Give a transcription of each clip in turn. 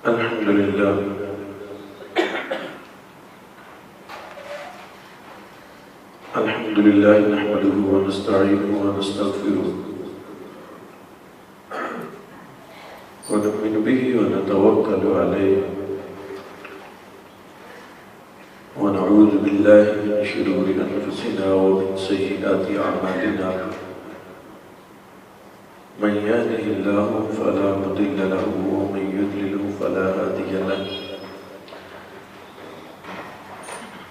अल्हम्दुलिल्लाह अल्हम्दुलिल्लाह नहमदुहु व नस्तईनुहु व नस्तगफिरुह व नु'मिनु बिही व नतवक्कलु अलैहि व नऊज़ु बिल्लाहि मिन शुरूरि अनफुसिना व मिन सय्यिआति अअमालिना मन यहदिहिल्लाहु फला मुदिल्ल लहु व मन युद्लिलहु फला हादिय लहु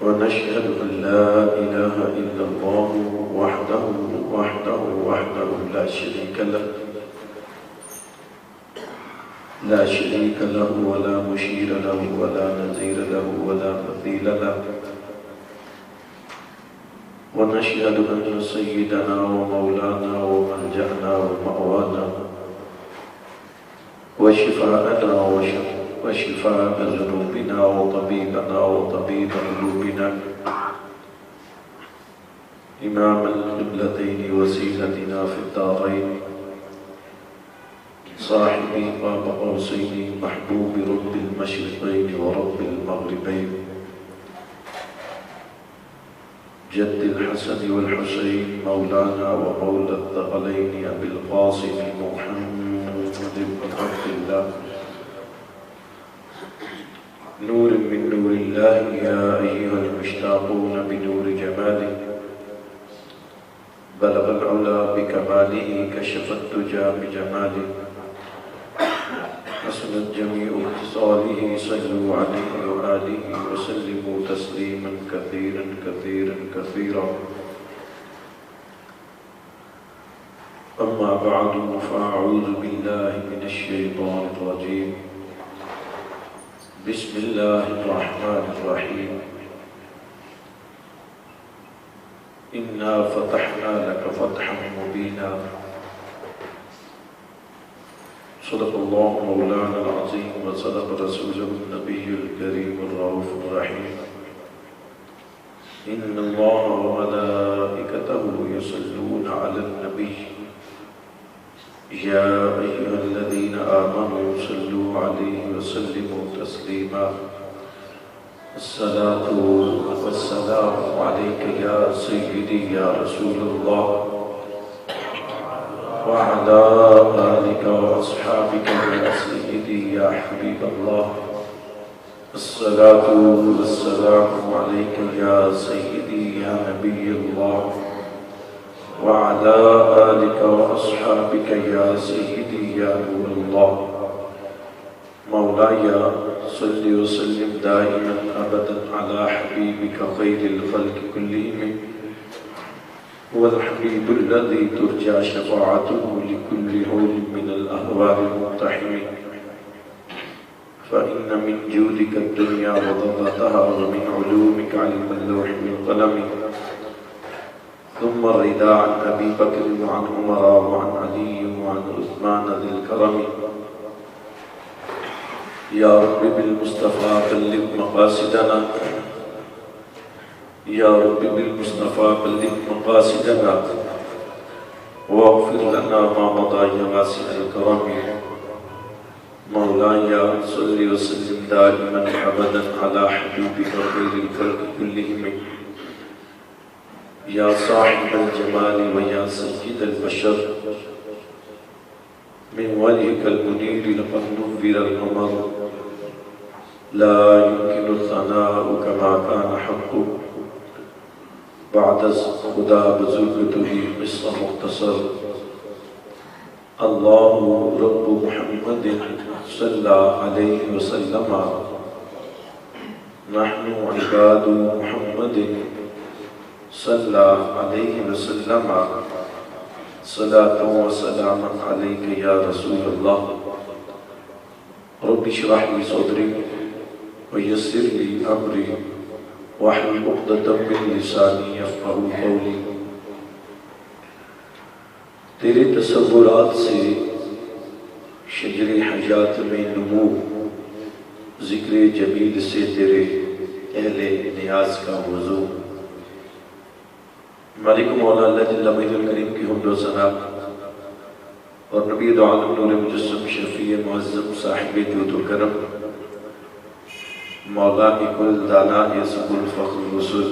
व नशहदु अन ला इलाहा इल्लल्लाहु वहदहु ला शरीक लहु व ला मुशीर लहु व ला नज़ीर लहु व ला मथील लहु व नशहदु अन्न सय्यिदना व मौलाना व मलजअना व मअवाना व शिफाअना व शिफाअ ज़ुनूबिना व तबीबना व तबीब क़ुलूबिना इमामल क़िबलतैनि वसीलतिना फ़िद्दारैन साहिबी क़ाब क़ौसैनि महबूबि रब्बिल मशरिक़ैनि व रब्बिल मग़रिबैन जद्दिल हसन वल हुसैन मौलाना व मौला अल-थक़लैनि अबिल क़ासिम मुहम्मद इब्न अब्दिल्लाह नूर मिन नूरिल्लाह या अय्युहल मुश्ताक़ून बिनूरि जमालिह बलगल उला बिकमालिही कशफत तुजा बिजमालिह हसनत जमीउ ख़िसालिही सल्लु अलैहि व आलिहि व सल्लिमू तस्लीमन कसीरन कसीरन कसीरा अम्मा बअदु फ़अऊज़ु बिल्लाहि मिनश शैतानिर रजीम बिस्मिल्लाहिर रहमानिर रहीम इन्ना फ़तहना लक फ़तहन मुबीना सदक़ल्लाहु मौलाना अज़ीम व सदक़ रसूलुहुन नबियुल करीमुर रऊफ़ुर रहीम इन्नल्लाह व मलाइकतहु युसल्लूना अलन नबी या अय्युहल्लज़ीना आमनू सल्लू अलैहि व सल्लिमू तस्लीमा अस्सलातु वस्सलामु अलैका या सय्यिदी या रसूलल्लाह व अला आलिका व अस्हाबिका या सय्यिदी या हबीबल्लाह अस्सलातु वस्सलामु अलैका या सय्यिदी या नबियल्लाह व अला आलिका व अस्हाबिका या सय्यिदी या नूरल्लाह मौलाया सल्लि व सल्लिम दाइमन अबदन अला हबीबिका खैरिल खल्क़ि कुल्लिहिम वल हबीबुल्लज़ी तुरजा शफ़ाअतुहु लिकुल्लि हौलिन मिनल अहवालिल मुक़्तहिम फ़इन्न मिन जूदिका दुनिया व ज़र्रतहा व मिन उलूमिका इल्मल लौहि वल क़लम थुम्मा रिदा अन अबी बकर व अन उमर व अन अली व अन उस्मान ज़िल करम या रब्बि बिल मुस्तफ़ा बल्लिग़ मक़ासिदना या रब्बि बिल मुस्तफ़ा बल्लिग़ मक़ासिदना वग़फ़िर लना मा मदा या वासिअल करम मौलाया सल्लि व सल्लिम दाइमन अबदन अला हबीबिका खैरिल खल्क़ि कुल्लिहिम या साहिबल जमाली व या सय्यिदल बशर मिन वजहिकल मुनीर लक़द नुव्विरल क़मर ला युमकिनु सनाउ कमा कान हक़्क़ु बाद खुदा बुज़ुर्गतुही क़िस्सा मुख़्तसर अल्लाहु रब्बु मुहम्मदिन सल्लल्लाहु अलैहि वसल्लम नहनु इबादु मुहम्मदिन सल्लल्लाहु अलैहि वसल्लम सलातु व सलामन अलैका या रसूलल्लाह रब्बि इश्रह ली सदरी व यस्सिर ली अमरी वहलुल उक़दतम मिन लिसानी यफ़क़हू क़ौली। तेरे तसव्वुरात से शजरे हयात में नुमू ज़िक्र जमील से तेरे अहले नियाज का वज़ू मालिक मौला अल्लाह जल्ल मजदुल करीम की हुम्द व सना और नबी दो आलम नूर मुजस्सम शफी मुअज़्ज़म साहिब जूदुल करम मौला कुल दाना यसबुल फ़ख्र रुसूल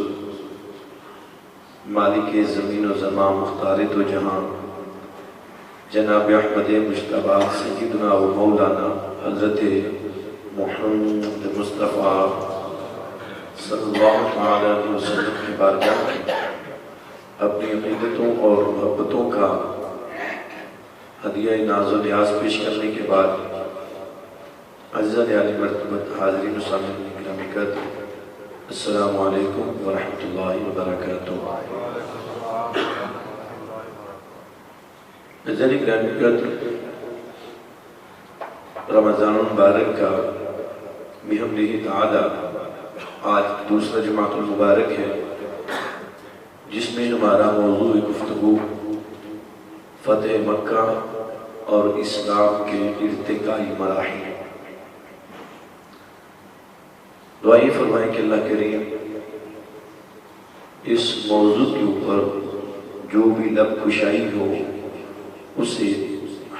मालिक ज़मीन व ज़मा मुख्तार तो जहाँ जनाब अहमद मुश्तबा सय्यदना व मौलाना हज़रत मुहम्मद मुस्तफ़ा सल्लल्लाहु अलैहि वसल्लम की बारगाह में अपनी अक़ीदतों और मोहब्बतों का हदिया नाज़ो न्याज़ पेश करने के बाद अज़्ज़ा आली मर्तबत हाज़रीन सामिईन किराम क़द्र अस्सलामु अलैकुम व रहमतुल्लाहि व बरकातुहू। अज़्ज़ा किराम क़द्र रमज़ान मुबारक का बिहम्दिही तआला आज दूसरा जुमातुल मुबारक है, जिसमें हमारा मौज़ू गुफ्तगू फ़तेह मक्का और इस्लाम के इर्तिकाई मराहिल। दुआएं फरमाएं कि अल्लाह करीम इस मौजू के ऊपर जो भी लब खुशाई हो उसे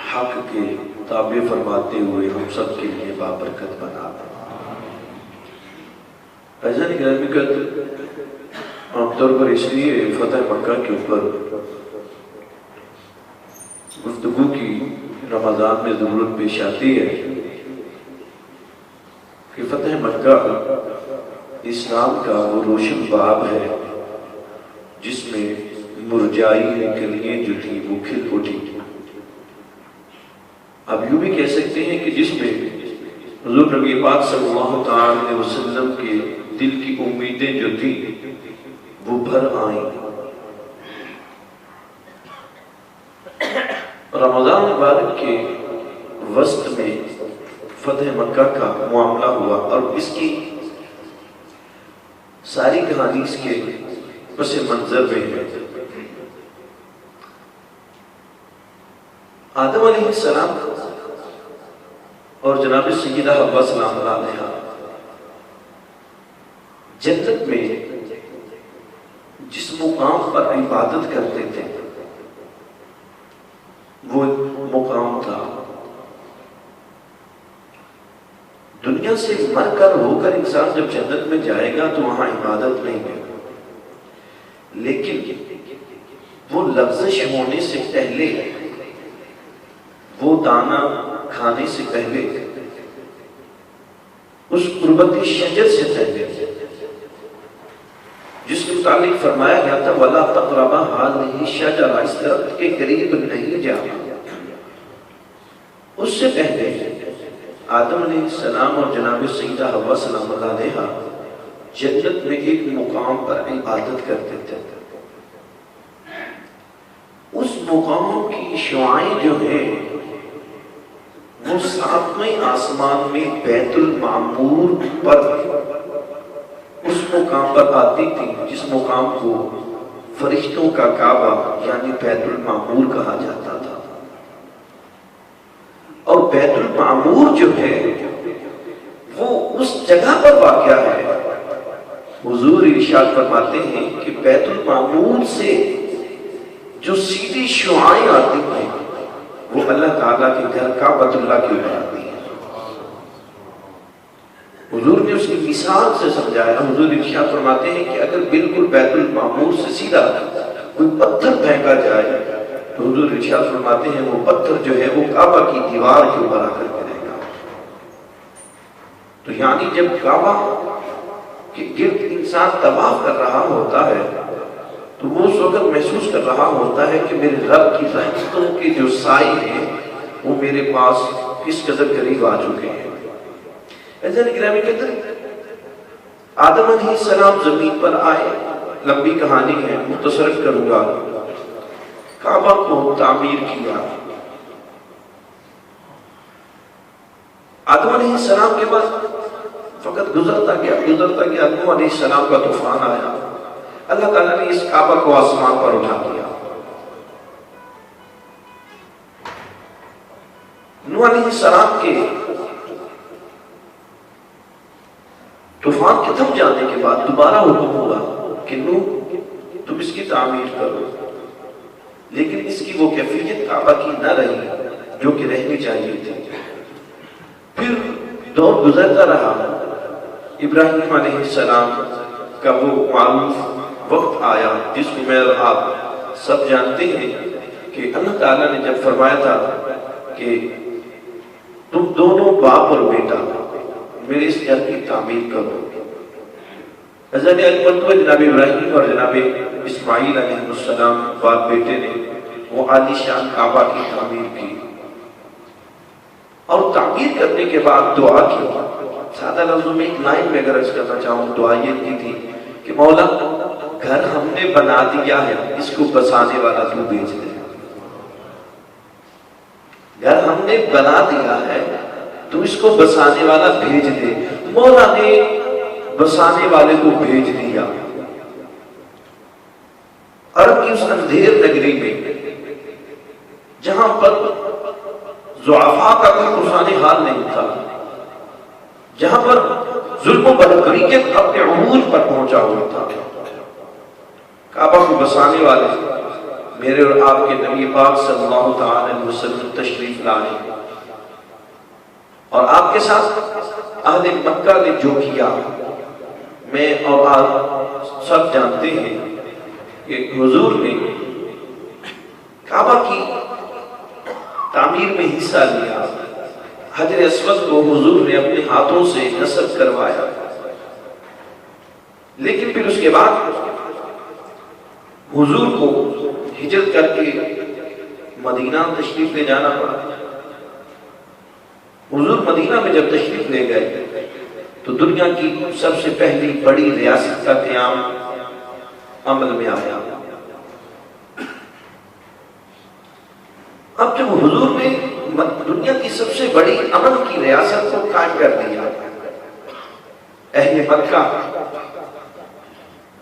हक के ताबे फरमाते हुए हम सब के लिए बाबरकत बना दें। आमतौर पर इसलिए फतेह मक्का के ऊपर गुफ्तगू की रमज़ान में ज़रूरत पेश आती है कि फतेह मक्का इस्लाम का वो रोशन बाब है जिसमें मुरझाई हुई कलियां जो थी वो खिल उठी। अब यूं भी कह सकते हैं कि जिसमें हुज़ूर नबी पाक सल्लल्लाहु अलैहि वसल्लम के दिल की उम्मीदें जो थी वो भर आई। रमज़ान मुबारक के वस्त में फतेह मक्का का मामला हुआ और इसकी सारी कहानी इसके पस मंजर में है। आदम अलैहिस्सलाम और जनाब सय्यदा हव्वा सलाम अलैहा जन्नत में जिस मुकाम पर इबादत करते थे वो मुकाम था। दुनिया से मरकर होकर इंसान जब जन्नत में जाएगा तो वहां इबादत नहीं है, लेकिन वो लफ्ज़िश होने से पहले, वो दाना खाने से पहले, उस कुर्बती शजर से पहले जिसके मुताबिक फरमाया गया था वला तक़रबा हाज़िही शजरा, इस दरख्त के करीब नहीं जाना, उससे पहले आदम अलैहिस्सलाम और जनाब सय्यदा हव्वा सलाम अलैहा जन्नत में एक मुकाम पर इबादत करते थे। उस मुकाम की शुआएं जो है वो सातवें आसमान में बैतुल मामूर पर उस मुकाम पर आती थी जिस मुकाम को फरिश्तों का काबा यानी बैतुल मामूर कहा जाता था। और बैतुल मामूर जो है वो उस जगह पर वाक़या है। हुजूर इरशाद फरमाते हैं कि बैतुल मामूर से जो सीधी शुआएं आती हैं वो अल्लाह ताला के घर काबतुल्लाह के ऊपर आती है। हुजूर ने उसकी मिसाल से समझाया। हुजूर इरशाद फरमाते हैं कि अगर बिल्कुल बैतुल मामूर से सीधा कोई पत्थर फेंका जाए तो हुजूर इरशाद फरमाते हैं वो पत्थर जो है वो काबा की दीवार के ऊपर आकर गिरेगा। तो यानी जब काबा के गिर्द इंसान तवाफ कर रहा होता है तो वो उस वक्त महसूस कर रहा होता है कि मेरे रब की रहमतों के जो साए हैं वो मेरे पास किस कदर करीब आ चुके हैं। आदम अलैहिस्सलाम जमीन पर आए, लंबी कहानी है, मुख्तसर करूंगा। काबा को तामीर किया। आदम अलैहिस्सलाम के बाद वक्त गुजरता गया। नूह अलैहिस्सलाम का तूफान आया। अल्लाह ताला ने इस काबा को आसमान पर उठा दिया। नूह अलैहिस्सलाम के तूफान के थम जाने के बाद दोबारा हुक्म हुआ कि नूह तुम इसकी तामीर करो, लेकिन इसकी वो कैफियत काबा की न रही जो कि रहनी चाहिए थी। फिर दौर गुजरता रहा, इब्राहिम अलैहिस्सलाम का वो मारूफ वक्त आया जिसको मैं और आप सब जानते हैं कि अल्लाह ताला ने जब फरमाया था कि तुम दोनों बाप और बेटा मेरे इस घर की तामीर करो। जनाब इब्राहिम और जनाब इस्माइल अलैहिस्सलाम बाप बेटे ने वो आलीशान काबा की तामीर की और तामीर करने के बाद दुआ की। सादा लफ्जों में एक लाइन में अगर अर्ज करना चाहूँ, दुआ ये की थी कि मौला घर हमने बना दिया है, इसको बसाने वाला तू भेज दे। घर हमने बना दिया है, तू इसको बसाने वाला भेज दे। मौला ने बसाने वाले को भेज दिया। अरब की उस अंधेर नगरी में जहां पर ज़ुआफ़ा का कोई पुराने हाल नहीं था, जहां पर जुल्म बदतरी के अपने उरूज पर पहुंचा हुआ था, काबा को बसाने वाले मेरे और आपके नबी पाक सल्लल्लाहु अलैहि वसल्लम तशरीफ लाए और आपके साथ अहले मक्का ने जो किया, मैं और आप सब जानते हैं कि हुजूर ने काबा की तामीर में हिस्सा लिया। हजर अस्वद को हुजूर ने अपने हाथों से नस्ब करवाया, लेकिन फिर उसके बाद हुजूर को हिजरत करके मदीना तशरीफ ले जाना पड़ा। हुजूर मदीना में जब तशरीफ ले गए तो दुनिया की सबसे पहली बड़ी रियासत का क़याम अमल में आया। अब जब हुजूर ने दुनिया की सबसे बड़ी अमन की रियासत को कायम कर दिया, अहले मक्का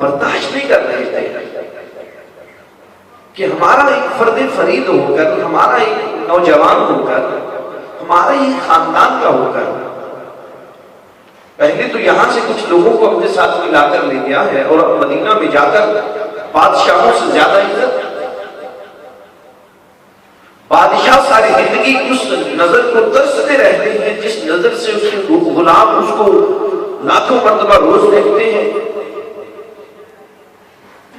बर्दाश्त नहीं कर रहे थे कि हमारा एक फर्द फरीद होकर, हमारा एक नौजवान होकर, हमारा ही खानदान का होकर, पहले तो यहां से कुछ लोगों को अपने साथ मिलाकर ले गया है और अब मदीना में जाकर बादशाहों से ज्यादा इज्जत। बादशाह सारी जिंदगी उस नजर को तरसते रहते हैं जिस नजर से उसके गुलाम उसको लाखों मर्तबा रोज देखते हैं।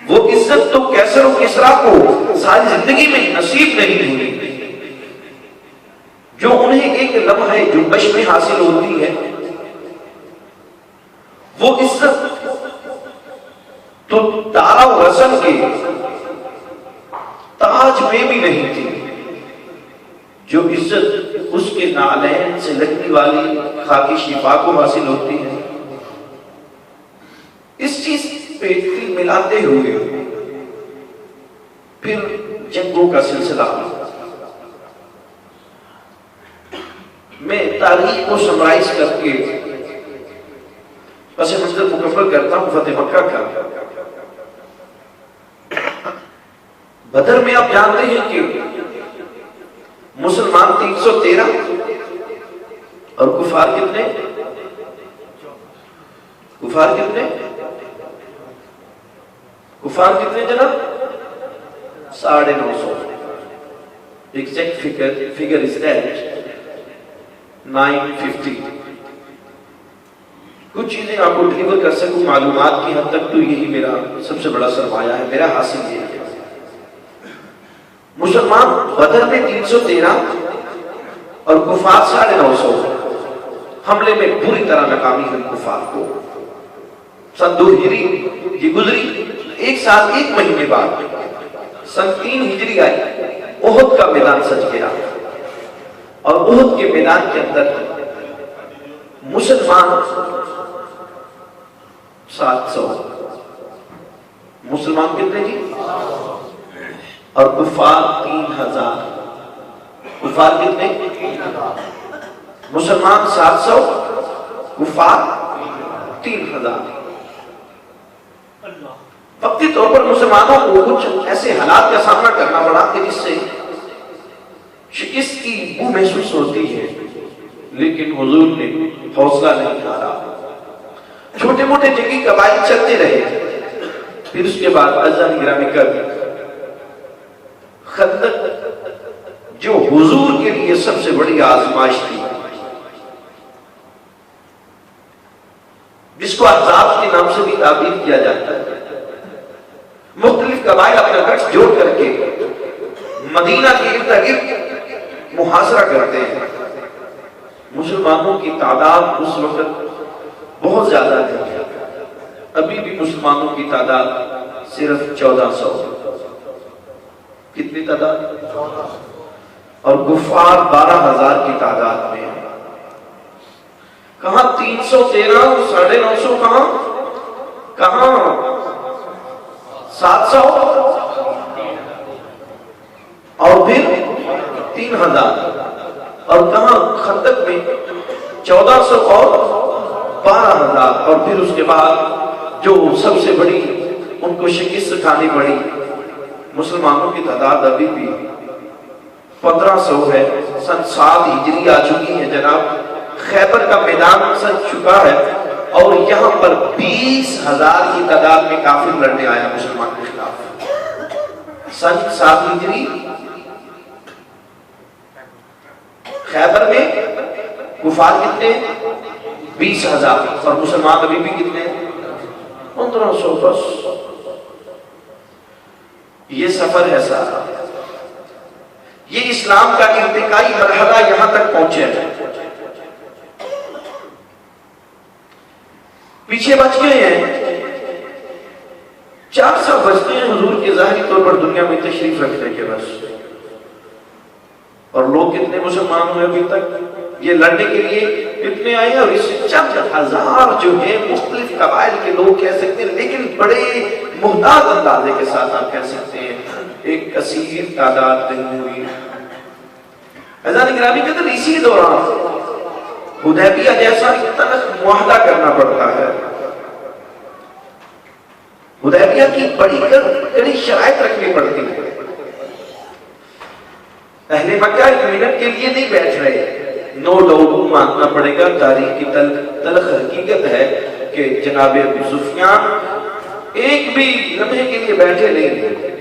वो इज्जत तो कैसर और किसरा को सारी जिंदगी में नसीब नहीं हुई जो उन्हें एक लम्हे जुम्बश में हासिल होती है। वो इज्जत तो तारा और रसन के ताज में भी नहीं थी जो इज्जत उसके नालैन से लगने वाली खाकी शिफा को हासिल होती है। इस चीज पे तिल मिलाते हुए फिर जंगों का सिलसिला, मैं तारीख को समराइज करके पस मंजर मुकम्मल करता हूं फतेह मक्का का। बदर में आप जानते हैं कि मुसलमान 313 और कुफार कितने? कुफार कितने? कुफार कितने जनाब? 950। Exact figure is that 950। कुछ चीजें आपको डिलीवर कर सकूं मालूमात की हद तक, तो यही मेरा सबसे बड़ा सरमाया है, मेरा हासिल ये है। मुसलमान बदर में 313 और कुफार 950 हमले में पूरी तरह नाकामी हुई कुफार को। सन 2 हिजरी ये गुजरी, एक साल 1 महीने बाद सन 3 हिजरी आई, ओहद का मैदान सज गया और ओहद के मैदान के अंदर मुसलमान 700, मुसलमान कितने जी? और कुफार 3000। कुफार कितने? मुसलमान 700, कुफार 3000। वक्ती तौर पर मुसलमानों को कुछ ऐसे हालात का सामना करना पड़ा कि जिससे शिकस्त की बू महसूस होती है, लेकिन हुजूर ने हौसला नहीं हारा। छोटे मोटे जंगी कबाइल चलते रहे। फिर उसके बाद अज़ान गिरामी कर खंदक जो हुजूर के लिए सबसे बड़ी आजमाइश थी, जिसको अहज़ाब के नाम से भी ताबीर किया जाता है। मुख्तलिफ कबाइल अपना गठ जोड़ करके मदीना के इर्द गिर्द मुहासरा करते हैं। मुसलमानों की तादाद उस वक्त बहुत ज्यादा थी, अभी भी मुसलमानों की तादाद सिर्फ 1400। कितनी तादाद? और गुफार 12,000 की तादाद में है। कहां 313, 950 कहां कहां 700 और फिर 3,000 और कहां खंदक में 1400 और 12,000 और फिर उसके बाद जो सबसे बड़ी उनको शिकस्त उठानी पड़ी। मुसलमानों की तादाद अभी भी 1500 है। सन 7 हिजरी आ चुकी है जनाब। खैबर का मैदान सज चुका है और यहाँ पर 20,000 की तादाद में काफिर लड़ने आया मुसलमान के खिलाफ। सन 7 हिजरी खैबर में कुफार कितने? 20,000 और मुसलमान अभी भी कितने? 1500 बस। ये सफर है सारा। ये इस्लाम का इर्तिकाई मरहला यहां तक पहुंचे हैं। पीछे बच गए हैं 4 साल बचते हैं हुजूर के ज़ाहिरी तौर पर दुनिया में तशरीफ रखने के बस। और लोग कितने मुसलमान हुए अभी तक? ये लड़ने के लिए कितने आए? और इससे चंद हजार जो है मुख्तलिफ कबाइल के लोग कह सकते हैं, लेकिन बड़े मुहताज अंदाजे के साथ आप कह सकते हैं एक कसीर तादाद नहीं हुई। अज़ान गिरामी कहते हैं इसी दौरान हुदैबिया जैसा इतना मुआहदा करना पड़ता है। हुदैबिया की बड़ी कड़ी शराइत रखनी पड़ती है। अहले मक्का एक मिनट के लिए नहीं बैठ रहे। नो डाउट मानना पड़ेगा, तारीख की तलख हकीकत है कि जनाब अबू सुफियान एक भी लम्हे के लिए बैठे नहीं।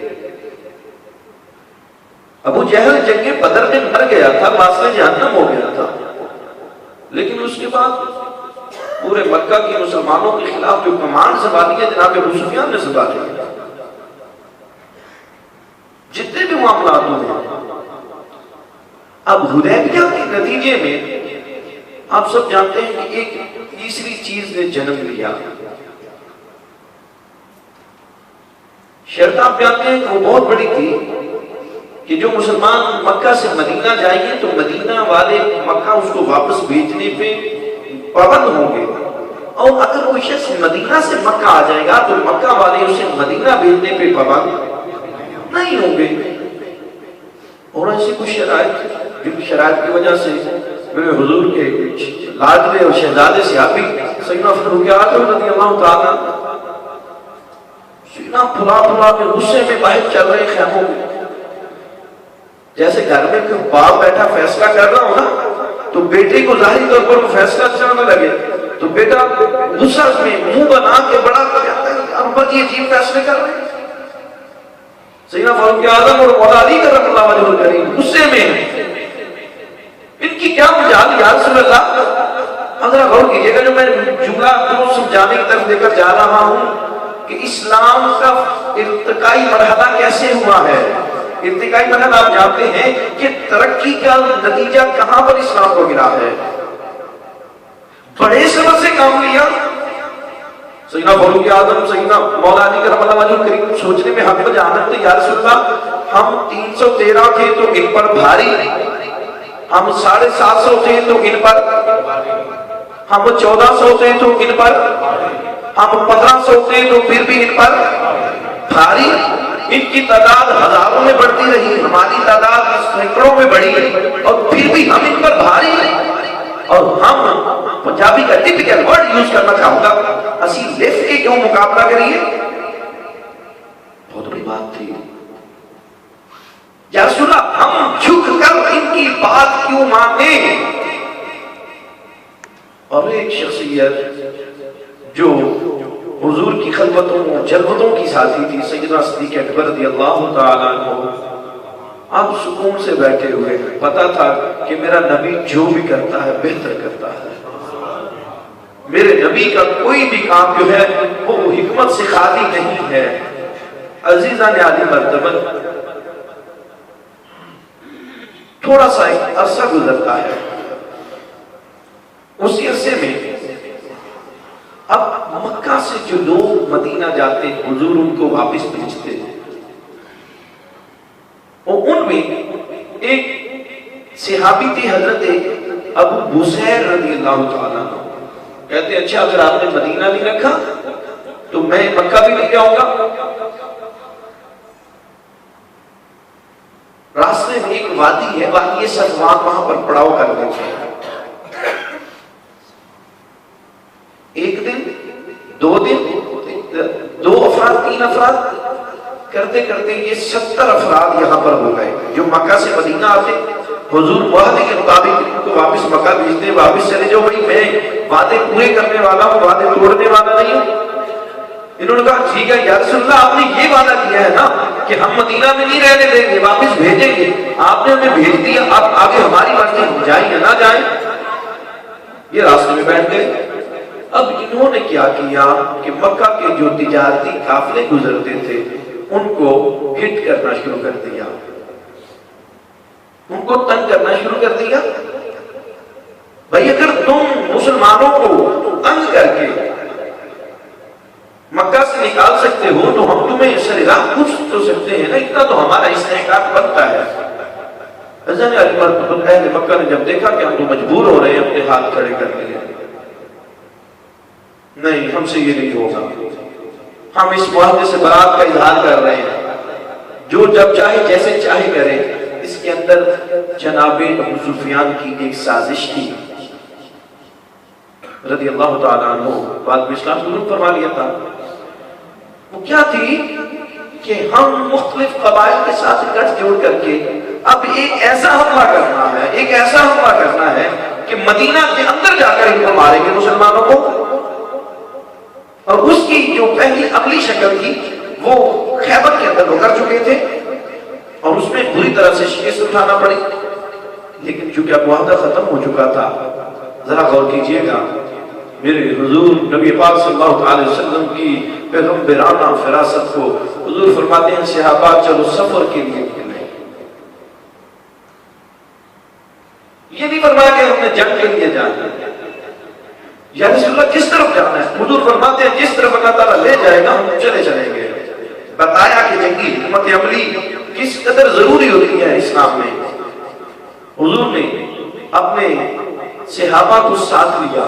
अबू जहल जंगे बदर में मर गया था, वास्ते जहन्नम हो गया था, लेकिन उसके बाद पूरे मक्का के मुसलमानों के खिलाफ जो कमान संभाली है जनाब अबू सुफियान ने संभाली। जितने भी मामला हुए, अब हुदैबिया के नतीजे में आप सब जानते हैं कि एक तीसरी चीज ने जन्म लिया। शर्त आप जानते हैं कि वो बहुत बड़ी थी कि जो मुसलमान मक्का से मदीना जाएंगे तो मदीना वाले मक्का उसको वापस भेजने पे पाबंद होंगे, और अगर वो शख्स मदीना से मक्का आ जाएगा तो मक्का वाले उसे मदीना भेजने पे पाबंद नहीं होंगे। और ऐसी कुछ शराइत, जिन शराइत की वजह से मेरे हुजूर के लाडले और शहजादे सहाबी सैयदना फारूक आज़म रज़ियल्लाहु ताला सीना फुला फुला के गुस्से में बाहर चल रहे खैमों में। जैसे घर में कोई बाप बैठा फैसला कर रहा हो ना, तो बेटे को जाहिर तौर पर फैसला चलने लगे तो बेटा गुस्सा में मुंह बना के बड़ा कर जाता है, अब्बा जी अजीब फैसले कर रहे हैं। सैयदना फारूक आज़म और मौला अली करमल्लाहु वजहुल करीम गुस्से में, इनकी क्या मजाल या रसूल अल्लाह। अगर गौर कीजिएगा, जो मैं जुमला आपको समझाने की तरफ लेकर जा रहा हूं कि इस्लाम का इर्तिकाई मरहला कैसे हुआ है। इर्तिकाई मरहला आप जानते हैं कि तरक्की का नतीजा कहां पर इस्लाम को गिरा है। बड़े सबब से काम लिया सैयदना फारूक आज़म, सैयदना मौला अली करमल्लाहु वजहुल करीम सोचने में हक में जानत थे, या रसूल अल्लाह हम 313 थे तो इन पर भारी, हम 750 थे तो इन पर, हम 1400 थे तो इन पर, हम 1500 थे तो फिर भी इन पर भारी। इनकी तादाद हजारों में बढ़ती रही, हमारी तादाद सैकड़ों में बढ़ी और फिर भी हम इन पर भारी। और हम पंजाबी का टिपिकल वर्ड यूज करना चाहूंगा, असी लिफ्ट के क्यों मुकाबला करिए। बहुत बड़ी बात थी। या रसूल अल्लाह हम झुक कर इनकी बात क्यों माने। और एक शख्सियत जो हुजूर की खलवतों जलवतों की साथी थी, सैयदना सिद्दीक़ अकबर रज़ियल्लाहु ताला अन्हु, आप सुकून से बैठे हुए, पता था कि मेरा नबी जो भी करता है बेहतर करता है, मेरे नबी का कोई भी काम जो है वो हिकमत से खाली नहीं है। अजीजा ने आली मर्तबा थोड़ा सा एक अरसा गुजरता है, उसी अरसे में अब मक्का से जो लोग मदीना जाते हुजूर उनको वापस भेजते हैं, और उनमें एक सहाबी थे हजरत अबू बुसैर रज़ियल्लाहु ताला अन्हु। कहते अच्छा अगर आपने मदीना नहीं रखा तो मैं मक्का भी नहीं जाऊंगा। रास्ते में एक वादी है, वादी सलमान, वहां पर पड़ाव कर देते हैं। एक दिन, 2 दिन, 2 अफराद, 3 अफराद करते करते ये 70 अफराद यहाँ पर हो गए जो मक्का से मदीना आते। हुजूर वादे के मुताबिक उनको वापस मक्का भेजते, वापस चले जाओ भाई, मैं वादे पूरे करने वाला हूँ, वादे तोड़ने वाला नहीं हूँ। इन्होंने कहा ठीक है या रसूलल्लाह, आपने ये वादा किया है ना कि हम मदीना में नहीं रहने देंगे, वापस भेजेंगे, आपने हमें भेज दिया, अब आगे हमारी मर्जी, हम जाए या ना जाए। ये रास्ते में बैठ गए। अब इन्होंने क्या किया कि मक्का के जो तिजारती काफिले गुजरते थे उनको हिट करना शुरू कर दिया, उनको तंग करना शुरू कर दिया। भाई अगर तुम मुसलमानों को तंग करके मक्का से निकाल सकते हो तो हम तुम्हें सरेराह पूछ तो सकते हैं ना, इतना तो हमारा इस्तेहकाक बनता है। अहले मक्का ने जब देखा कि हम तो मजबूर हो रहे हैं अपने हाथ खड़े करने के लिए, नहीं हमसे ये नहीं होगा, हम इस मुआहदे से बरात का इजहार कर रहे हैं, जो जब चाहे जैसे चाहे करें। इसके अंदर जनाबे अबू सुफियान की एक साजिश थी रज़ियल्लाहु ताला अन्हु, बाद में इस्लाम कबूल फरमा लिया था। वो क्या थी कि हम मुख्तलिफ कबाइल के साथ गठजोड़ करके अब एक ऐसा हमला करना है, एक ऐसा हमला करना है कि मदीना के अंदर जाकर इनको मारेंगे मुसलमानों को। और उसकी जो पहली अगली शक्ल थी वो खैबर के अंदर वो कर चुके थे और उसमें बुरी तरह से शिकस्त उठाना पड़ी। लेकिन चूंकि अब वादा खत्म हो चुका था, जरा गौर कीजिएगा, मेरे हुजूर नबी पाक सल्लल्लाहु अलैहि वसल्लम की पैगंबराना फिरासत को हुजूर फरमाते हैं सहाबा चलो सफर के लिए निकले। ये नहीं फरमाया कि हमने जंग के लिए जाना है या रसूलुल्लाह किस तरफ जाना है। हुजूर फरमाते हैं जिस तरफ अल्लाह ताला ले जाएगा हम चले चलेंगे। बताया कि जंगी हिकमत अमली किस कदर जरूरी होती है इस्लाम में। हुजूर ने अपने सहाबा को साथ लिया।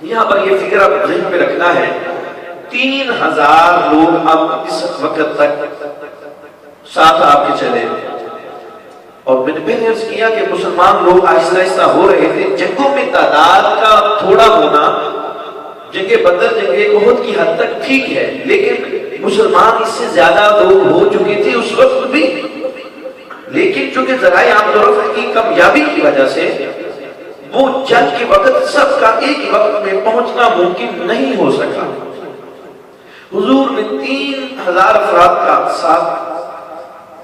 यहाँ पर ये फिक्र आप ज़हन में रखना है, 3000 लोग अब इस वक्त तक साथ आपके चले। और मैंने पहले अर्ज किया कि मुसलमान लोग आहिस्ता आहिस्ता हो रहे थे। जंगों में तादाद का थोड़ा होना, जंगे बदर, जंगे उहद की हद तक ठीक है, लेकिन मुसलमान इससे ज्यादा लोग हो चुके थे उस वक्त भी। लेकिन चूंकि ज़राए आमदोरफ्त की कामयाबी की वजह से वो जंग के वक्त सबका एक ही वक्त में पहुंचना मुमकिन नहीं हो सका। हुजूर ने 3000 अफराद का साथ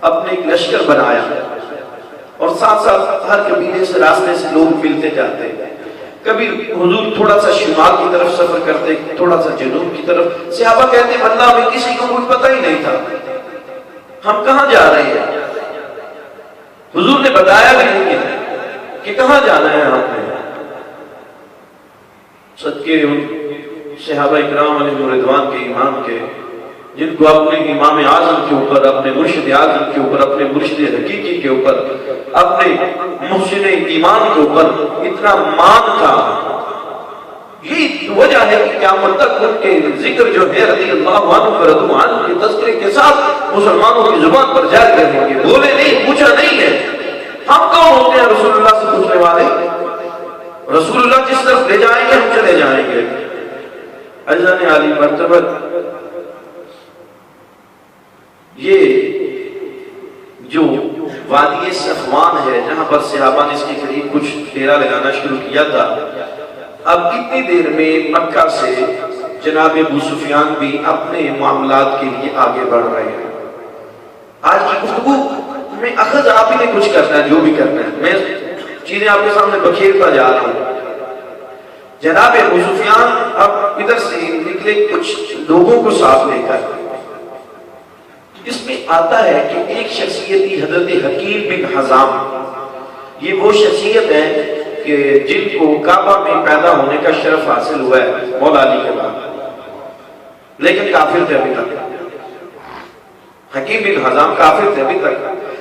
अपने एक लश्कर बनाया और साथ साथ हर कबीले से रास्ते से लोग मिलते जाते। कभी हुजूर थोड़ा सा शिमाल की तरफ सफर करते, थोड़ा सा जनूब की तरफ। सहाबा कहते वल्लाह में किसी को कुछ पता ही नहीं था हम कहां जा रहे हैं। हुजूर ने बताया भी नहीं है कि कहां जाना है हमने। सदके उन सहाबा इकराम अलैहिम रिदवान के इमाम के, जिनको अपने इमाम आजम के ऊपर, अपने मुर्शिद आजम के ऊपर, अपने मुर्शिद हकीकी के ऊपर, अपने मुहसिन ईमान के ऊपर इतना मान था। यही वजह है कि क़यामत तक उनके जिक्र जो है रज़ियल्लाहु अन्हु के तज़किरे के साथ मुसलमानों की जुबान पर जारी रहेंगे। बोले नहीं, पूछा नहीं है। हम कौन होते हैं रसूलुल्लाह से पूछने वाले? रसूलुल्लाह जिस तरफ ले जाएंगे हम चले जाएंगे। अज़ान आली मर्तबा ये जो वादी सफवान है जहां पर सहाबा ने इसके करीब कुछ डेरा लगाना शुरू किया था, अब इतनी देर में मक्का से जनाब अबू सुफियान भी अपने मामलात के लिए आगे बढ़ रहे हैं। आज की गुफ्तगू हमें अखज आप ही ने कुछ करना है, जो भी करना है। मैं चीजें आपके सामने बखेरता जा रहा हूं। जनाब अबू सुफियान अब इधर से निकले कुछ लोगों को साथ लेकर। इसमें आता है कि एक शख्सियत थी हजरत हकीम बिन हजाम। ये वो शख्सियत है कि जिनको काबा में पैदा होने का शरफ हासिल हुआ है मौला अली के बाद, लेकिन काफिर थे अभी तक। हकीम बिन हजाम काफिर थे अभी तक।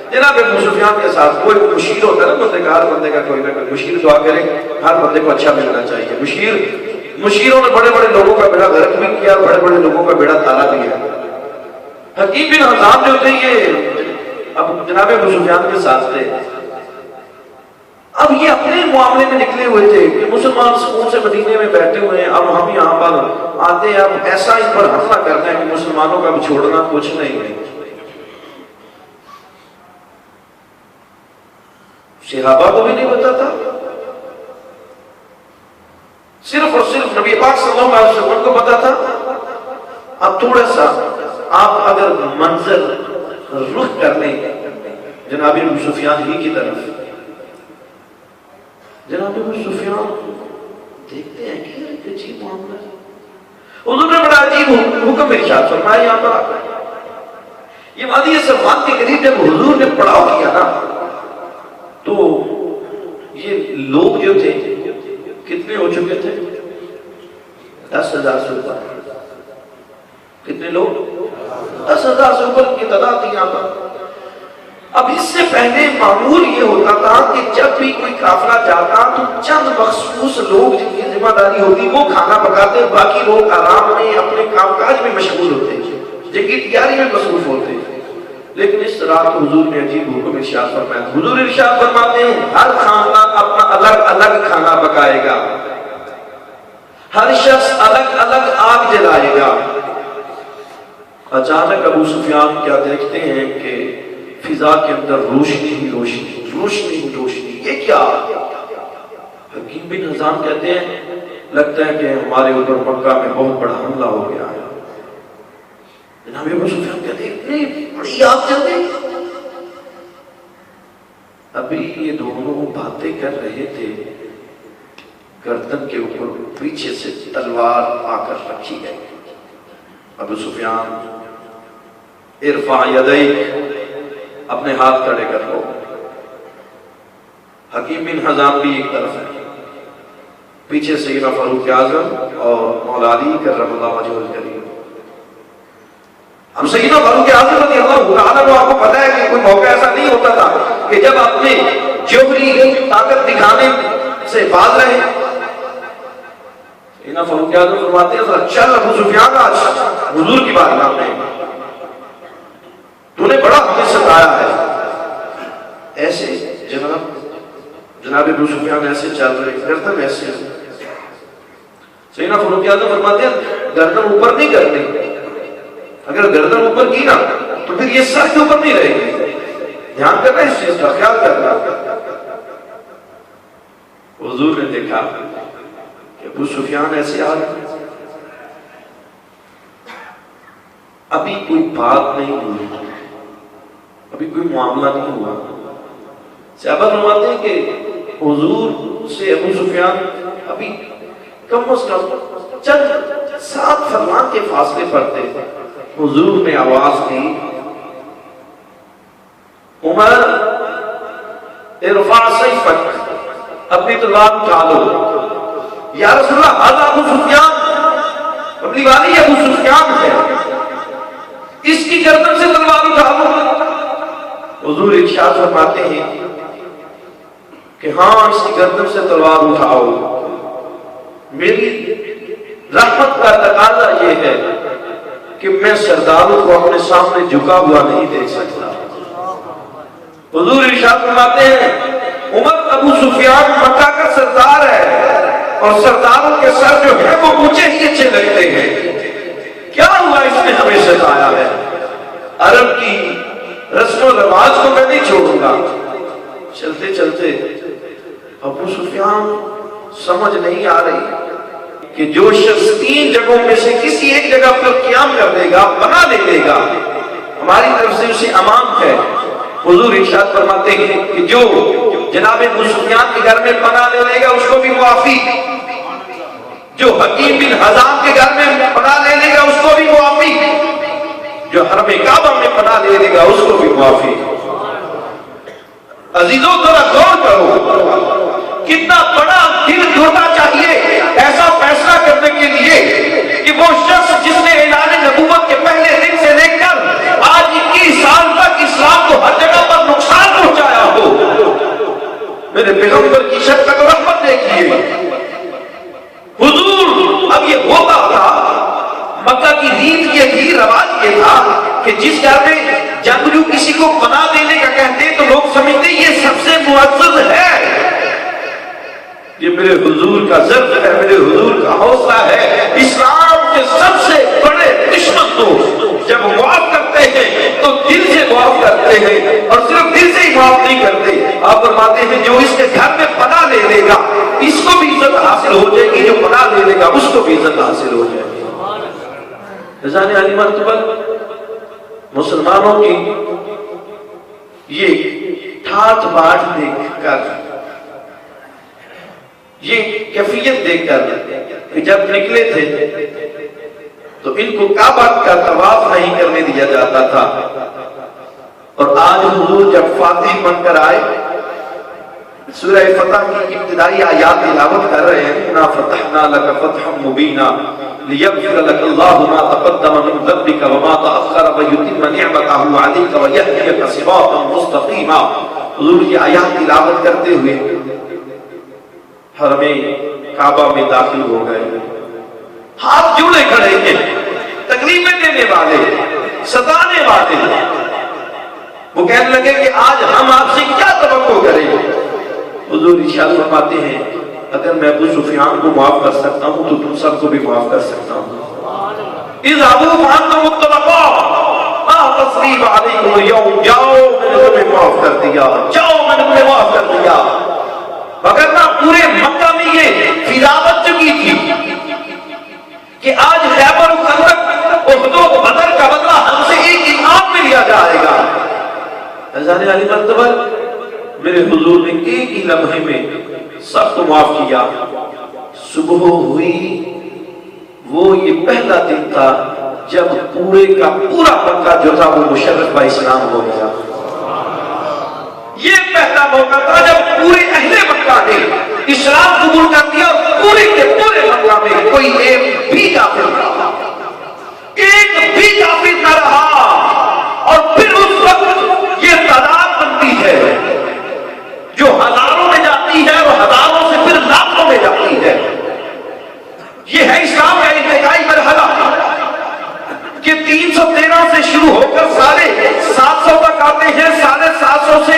जनाब अबू सुफियान के साथ कोई मुशीर होता है ना बंदे का, हर बंदे का कोई ना कोई मुशीर दुआ करे, हर बंदे को अच्छा मिलना चाहिए। मुशीरों ने बड़े बड़े लोगों का बेड़ा गर्क भी किया, बड़े बड़े लोगों का बेड़ा तारा भी है। हकीम बिन हजाम जो थे ये अब जनाब अबू सुफियान के साथ थे। अब ये अपने मामले में निकले हुए थे कि मुसलमान सुकून से मदीने में बैठे हुए हैं, अब हम यहाँ पर आते हैं, अब ऐसा इन पर हमला करते हैं कि मुसलमानों का छोड़ना कुछ नहीं है। सहाबा को भी नहीं पता था, सिर्फ और सिर्फ नबी पाक सल्लल्लाहु अलैहि वसल्लम को पता था। अब थोड़ा सा आप अगर मंजर रुख कर लें जनाब अबू सुफियान ही की तरफ, जनाब अबू सुफियान देखते हैं कि अजीब मामला है। हुजूर ने बड़ा अजीब हुक्म इरशाद फरमाया। यहाँ पर ये वादी सलमान के करीब जब हुजूर ने पड़ाव किया ना, तो ये लोग जो थे कितने हो चुके थे? 10,000 से ऊपर। कितने लोग? 10,000 से ऊपर की तादाद थी यहाँ पर। अब इससे पहले मामूल ये होता था कि जब भी कोई काफिला जाता तो चंद मखसूस लोग जिनकी जिम्मेदारी होती वो खाना पकाते, बाकी लोग आराम में अपने कामकाज में मशगूल होते, जिनकी तैयारी में मसरूफ होते। लेकिन इस रात हुजूर ने अजीब हुक्म इरशाद फरमाया। हुजूर इरशाद फरमाते हैं हर खाना अपना अलग अलग खाना पकाएगा, हर शख्स अलग अलग आग जलाएगा। अचानक अबू सुफियान क्या देखते हैं कि फिजा के अंदर रोशनी ही रोशनी, रोशनी ही रोशनी। ये क्या? हकीम बिन हजाम कहते हैं लगता है कि हमारे ऊपर मक्का में बहुत बड़ा हमला हो गया है। जनाब अबू सुफियान कहते हैं इतनी बड़ी आग जल गई। अभी ये दोनों बातें कर रहे थे, गर्दन के ऊपर पीछे से तलवार आकर रखी गई। अबू सुफियान इरफा यदै, अपने हाथ खड़े कर लो। हकीम बिन हजाम भी एक तरफ है, पीछे सैयदना फारूक आजम और मौला अली करमल्लाहु वजहुल करीम। हम सैयदना फारूक आजम रज़ियल्लाहु तआला अन्हु, आपको पता है कि कोई मौका ऐसा नहीं होता था कि जब अपने जोहरी ताकत दिखाने से बाज रहे। सैयदना फारूक आजम फरमाते हैं चल अबू सुफियान आज हुजूर की बारगाह में, तूने बड़ा हमें सताया है। ऐसे जनाब अबू सुफियान ऐसे चल रहे, गर्दन ऐसे। सैयदना फारूक आजम फरमाते हैं गर्दन ऊपर नहीं करनी, अगर गर्दन ऊपर की ना तो फिर ये सर के ऊपर नहीं रहेगी। ध्यान करना, इस चीज का ख्याल करना। हुजूर ने देखा कि अबू सुफियान ऐसे आ रहे, अभी कोई बात नहीं हुई, अभी कोई मामला नहीं हुआ। सहाबा फरमाते हैं कि हुजूर से अबू सुफियान अभी कम से कम चंद 7 फरमान के फासले पर थे। हुजूर ने आवाज दी, उमर इरफा सैफक, अपनी तलवार उठा लो। या रसूलल्लाह हाज़ा अबू सुफियान, अपनी वाली अबू सुफियान है, इसकी गर्दन से तलवार उठा लो। हुजूर इरशाद फरमाते हैं कि हाँ, इसकी गर्दन से तलवार उठाओ। मेरी रहमत का तकाजा यह है कि मैं सरदारों को अपने सामने झुका हुआ नहीं देख सकता। हुजूर इरशाद फरमाते हैं उमर अबू सुफियान मक्का का सरदार है और सरदारों के सर जो है वो मुझे ही अच्छे लगते हैं। क्या हुआ इसने हमें सताया है? अरब की रस्म रवाज को मैं नहीं छोड़ूंगा। चलते चलते अबू सुफियान समझ नहीं आ रही कि जो शख्स 3 जगहों में से किसी एक जगह पर क़याम कर देगा, बना ले लेगा, हमारी तरफ से उसे अमान है। हुजूर इरशाद फरमाते हैं कि जो जनाब अबू सुफियान के घर में पनाह ले लेगा उसको भी मुआफी, जो हकीम बिन हजाम के घर में पनाह ले लेगा उसको भी मुआफी, जो हरम काबा में पनाह ले लेगा उसको भी मुआफी। अजीजों थोड़ा गौर करो, कितना बड़ा दिल होना चाहिए ऐसा फैसला करने के लिए कि वो शख्स जिसने ऐलान नबूवत के पहले दिन से लेकर आज 21 साल तक इस्लाम को हर जगह पर नुकसान पहुंचाया हो। मेरे पैगंबर की शफ़क़त और रहमत देखिए। हुजूर अब ये होता था, मक्का की रीत ये थी, रवाज ये था कि जिस घर में जंगजू किसी को पनाह देने का कहते तो लोग समझते ये सबसे मुअज़्ज़ज़ है, ये मेरे हुजूर का ज़र्फ है, मेरे हुजूर का हौसला है। इस्लाम के सबसे बड़े दुश्मन तो जब मुआफ करते हैं तो दिल से मुआफ करते हैं, और सिर्फ दिल से ही मुआफ नहीं करते। आप फरमाते हैं जो इसके घर में पनाह ले लेगा इसको भी इज्जत हासिल हो जाएगी, जो पनाह ले लेगा उसको भी इज्जत हासिल हो जाएगी। अली मर्तबा मुसलमानों की ये ठाठ बाट देखकर, ये कैफियत देखकर कि जब निकले थे तो इनको काबा का तवाफ नहीं करने दिया जाता था, और आज हुजूर जब फातिह बनकर आए सूरह फतह की इब्तिदाई आयात तिलावत कर रहे हैं, इन्ना फतहना लका फतहम मुबीना लियग़फ़िर लका अल्लाहु मा तक़द्दम मिन ज़ंबिका व मा तअख़्ख़र व युतिम्म निअमतहु अलैका व यहदियका सिरातन मुस्तक़ीमा। हुजूर की आयात तिलावत करते हुए हरमे काबा में दाखिल हो गए, हाथ जोड़े खड़े हैं, तकलीफें देने वाले, सताने वाले। वो कहने लगे कि आज हम आपसे क्या तवक्को करें। हुजूर इरशाद फरमाते हैं अगर मैं अबू सुफियान को माफ कर सकता हूं तो तुम सबको भी माफ कर सकता हूं। इज़हबू फ़अन्तुम मुत्तलक़ा ला तस्रीब अलैकुम अल-यौम, जाओ मैंने तुम्हें माफ कर दिया, जाओ मैंने तुम्हें माफ कर दिया। मगर ना पूरे मक्का में ये फिजा बच चुकी थी कि आज खैबर खंदक उहद बदर का बदला हमसे एक इनाम में लिया जाएगा। अज़ान अली मर्तबा मेरे हुजूर ने एक ही लम्हे में सबको माफ किया। सुबह हुई, वो ये पहला दिन था जब पूरे का पूरा मक्का जो था वो मुशर्रफ इस्लाम हो गया। ये पहला मौका था जब पूरे अहले मक्का ने इस्लाम कबूल कर दिया, और पूरे के पूरे मक्का में कोई एक भी काफिर न रहा। और फिर उस वक्त ये तादाद बनती है जो हजारों में जाती है और हजारों से फिर लाखों में जाती है। ये है इस्लाम का इंतकाई मरहला कि 313 से शुरू होकर 750 तक आते हैं, 750 से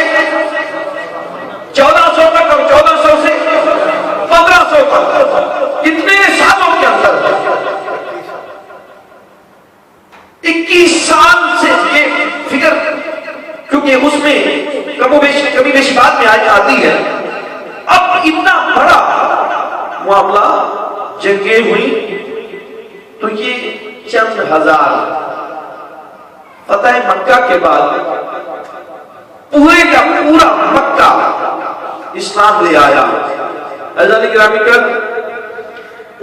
1400 तक, और 1400 से 1500 तक। इतने सालों के अंदर 21 साल से ये फिगर, क्योंकि उसमें कभी बेशी बात में आती है। अब इतना बड़ा मामला जंगें हुई तो ये चंद हजार फतह मक्का के बाद पूरे का पूरा मक्का इस्लाम ले आया। अज़ान गिरामी कर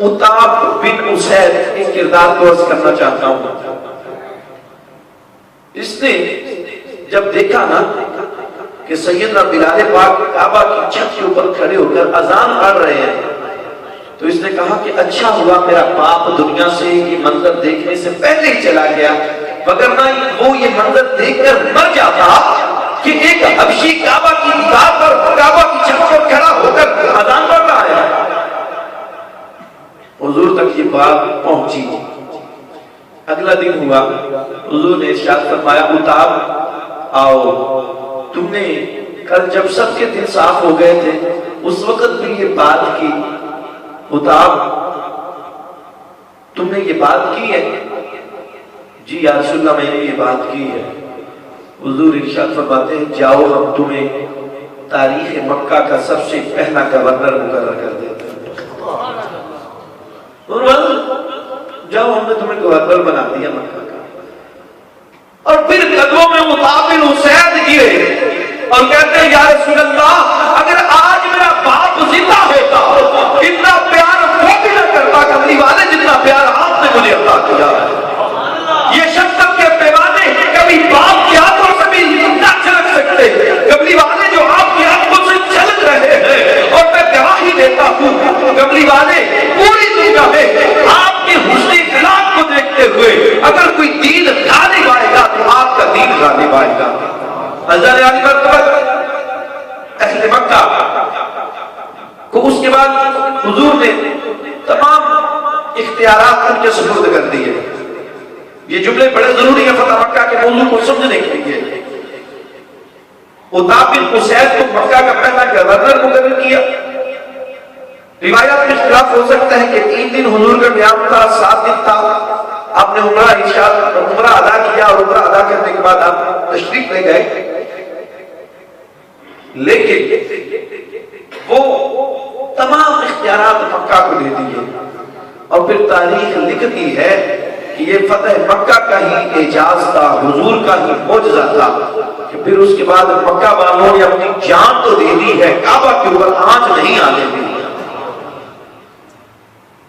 उताब बिन उसैद के किरदार को अर्ज करना चाहता हूं। इसने जब देखा ना कि सैयदना बिलाल पाक काबा की छत के ऊपर खड़े होकर अजान पढ़ रहे हैं, तो इसने कहा कि अच्छा हुआ मेरा बाप दुनिया से ये मंजर देखने से पहले ही चला गया, वगरना वो ये मंजर देखकर मर जाता कि एक हबशी काबा की दीवार पर, काबा की छत पर खड़ा होकर अजान पढ़ रहा है। हुजूर तक ये बात पहुंची। अगला दिन हुआ, हुजूर ने इरशाद फरमाया उताब आओ, तुमने कल जब सबके दिल साफ हो गए थे उस वक्त भी ये बात की, उताब तुमने ये बात की है? जी या रसूलल्लाह मैंने ये बात की है। हुजूर इरशाद फरमाते हैं जाओ हम तुम्हें तारीख मक्का का सबसे पहला गवर्नर मुकर्रर कर देते हैं। जाओ हमने तुम्हें गवर्नर बना दिया मक्का का। और फिर कदमों में मुताबिल हुसैन गिरे। और कहते हैं या रसूल अल्लाह, अगर आज मेरा बाप जिंदा होता, इतना प्यार वो भी न करता कमली वाले जितना प्यार आपने मुझे अता किया है। ये शफकत के पैमाने कभी बाप की आंखों से भी न झलक सकते, कमली वाले जो आपकी आंखों से झलक रहे हैं। और मैं गवाही देता हूँ कमली वाले, पूरी दुनिया में आपके हुस्न अखलाक को देखते हुए अगर कोई दीन गालिब आएगा तो आपका दीन गालिब आएगा। अज़ान अली अहले मक्का को उसके बाद हुजूर ने तमाम इख्तियारात उनके सुपुर्द कर दिए। ये जुमले बड़े जरूरी है फतह मक्का के मौजू को समझने के लिए। उताब बिन उसैद को मक्का का पहला गवर्नर मुकर्रर किया। रिवायत में इख्तिलाफ हो सकता है कि 3 दिन हुजूर का क़याम था, 7 दिन था। आपने उम्रा अदा किया और उम्रा अदा करने के बाद आप तशरीफ ले गए, लेकिन वो तमाम इख्तियारात मक्का को दे दिए। और फिर तारीख लिखती है कि ये फतेह मक्का का ही एजाज था, हुजूर का ही मौजज़ा था कि फिर उसके बाद मक्का वालों ने अपनी जान तो दे दी है, काबा के ऊपर आंच नहीं आने दी।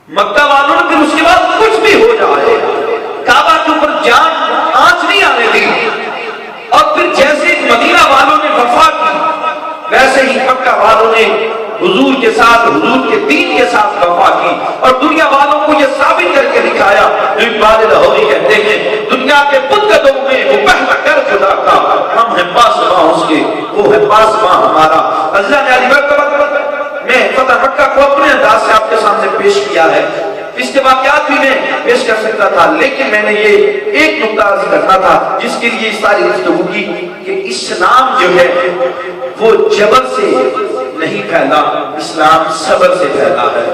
मक्का वालों ने फिर उसके बाद कुछ भी हो जाए, काबा के ऊपर जान आंच नहीं आने दी। और फिर जैसे मदीना वालों ने वफा की, वैसे ही मक्का वालों ने हुजूर के साथ, हुजूर के दीन के साथ वफा की और दुनिया वालों को यह साबित करके दिखाया जो इकबाल लाहौरी कहते हैं, दुनिया के बुतगदों में वो पहला कर खुदा का, हम हैं पासबां उसके, वो है पासबां हमारा। अज़ीज़ान अली मैं फतह मक्का को अपने अंदाज से आपके सामने पेश किया है। इसके वाक़यात भी मैं पेश कर सकता था, लेकिन मैंने ये एक नुक्ता अर्ज करना था जिसके लिए सारी गुफ्तगू की कि इस्लाम जो है वो जबर से नहीं फैला, इस्लाम सबर से फैला है।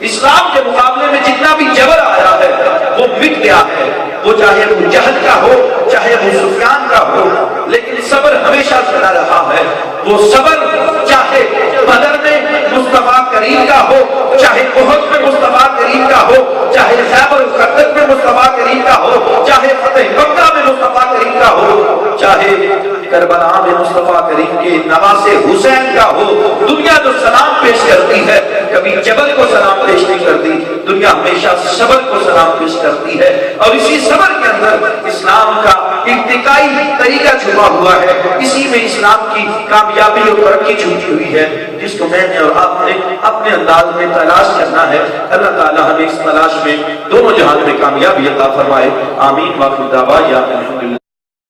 इस्लाम के मुकाबले में जितना भी जबर आया है वो मिट गया है, वो चाहे अबू जहल का हो, चाहे अबू सुफियान का हो, लेकिन सबर हमेशा चला रहा है। वो सबर चाहे बदर में मुस्तफा करीम का हो, चाहे उहद में मुस्तफा करीम का हो, चाहे खैबर खंदक में मुस्तफा करीम का हो, चाहे फतेह मक्का में मुस्तफा करीम का हो, चाहे करबला में मुस्तफा करीम के नवासे हुसैन का हो, दुनिया जो सलाम पेश करती है कभी जबर को सलाम पेश नहीं करती, दुनिया हमेशा सबर को सलाम पेश करती है। और इसी सबर के अंदर इस्लाम का इर्तिकाई तरीका छुपा हुआ है, इसी में इस्लाम की कामयाबी और तरक्की छुपी हुई है, जिसको मैंने और आपने अपने अंदाज में तलाश करना है। अल्लाह ताला हमें इस तलाश में दोनों जहान में कामयाबी अता फरमाए। आमीन। वाक़िअ दावा या